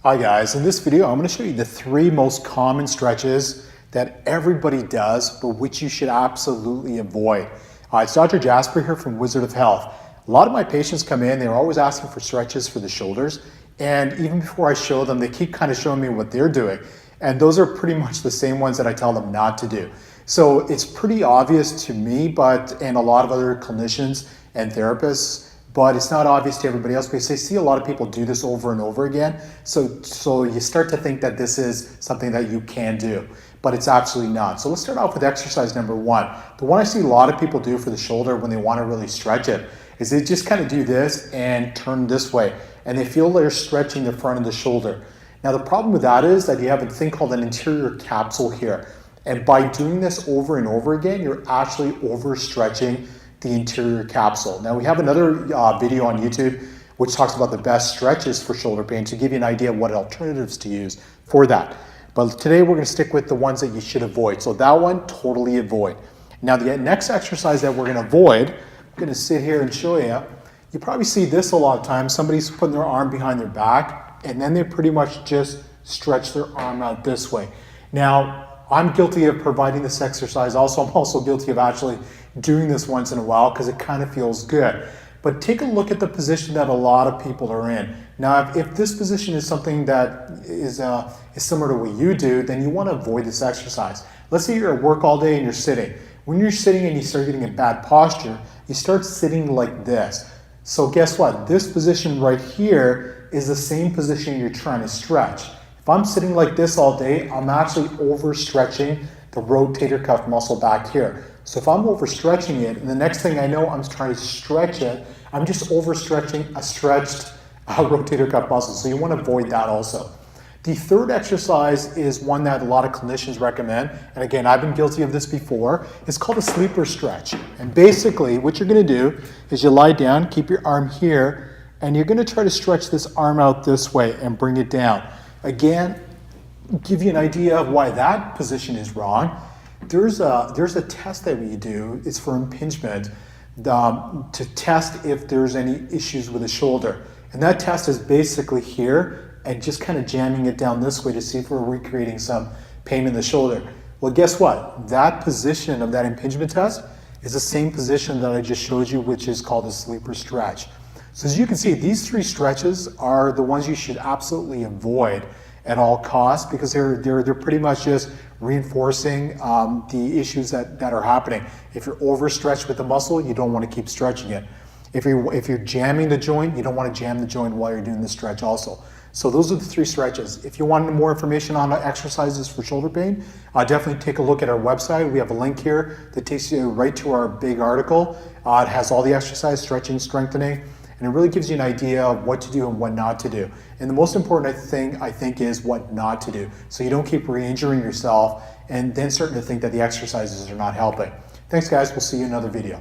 Hi guys, in this video I'm going to show you the 3 most common stretches that everybody does but which you should absolutely avoid. It's Dr. Jasper here from Wizard of Health. A lot of my patients come in, they're always asking for stretches for the shoulders, and even before I show them, they keep kind of showing me what they're doing, and those are pretty much the same ones that I tell them not to do. So it's pretty obvious to me and a lot of other clinicians and therapists, but it's not obvious to everybody else because I see a lot of people do this over and over again. So you start to think that this is something that you can do, but it's absolutely not. So let's start off with exercise number 1. The one I see a lot of people do for the shoulder when they want to really stretch it is they just kind of do this and turn this way, and they feel they're stretching the front of the shoulder. Now the problem with that is that you have a thing called an anterior capsule here, and by doing this over and over again, you're actually overstretching the anterior capsule. Now we have another video on YouTube which talks about the best stretches for shoulder pain to give you an idea of what alternatives to use for that. But today we're going to stick with the ones that you should avoid. So that one, totally avoid. Now the next exercise that we're going to avoid, I'm going to sit here and show you. You probably see this a lot of times. Somebody's putting their arm behind their back and then they pretty much just stretch their arm out this way. Now I'm guilty of providing this exercise also. I'm also guilty of actually doing this once in a while because it kind of feels good. But take a look at the position that a lot of people are in. Now, if this position is something that is similar to what you do, then you want to avoid this exercise. Let's say you're at work all day and you're sitting. When you're sitting and you start getting a bad posture, you start sitting like this. So guess what? This position right here is the same position you're trying to stretch. If I'm sitting like this all day, I'm actually overstretching the rotator cuff muscle back here. So if I'm overstretching it, and the next thing I know, I'm trying to stretch it, I'm just overstretching a stretched rotator cuff muscle. So you want to avoid that also. The third exercise is one that a lot of clinicians recommend, and again, I've been guilty of this before. It's called a sleeper stretch. And basically, what you're going to do is you lie down, keep your arm here, and you're going to try to stretch this arm out this way and bring it down. Again, give you an idea of why that position is wrong. There's a test that we do. It's for impingement to test if there's any issues with the shoulder. And that test is basically here and just kind of jamming it down this way to see if we're recreating some pain in the shoulder. Well, guess what? That position of that impingement test is the same position that I just showed you, which is called a sleeper stretch. So as you can see, these 3 stretches are the ones you should absolutely avoid at all costs because they're pretty much just reinforcing the issues that are happening. If you're overstretched with the muscle, you don't want to keep stretching it. If you're jamming the joint, you don't want to jam the joint while you're doing the stretch also. So those are the 3 stretches. If you want more information on exercises for shoulder pain, definitely take a look at our website. We have a link here that takes you right to our big article. It has all the exercise, stretching, strengthening, and it really gives you an idea of what to do and what not to do. And the most important thing, I think, is what not to do. So you don't keep re-injuring yourself and then starting to think that the exercises are not helping. Thanks, guys. We'll see you in another video.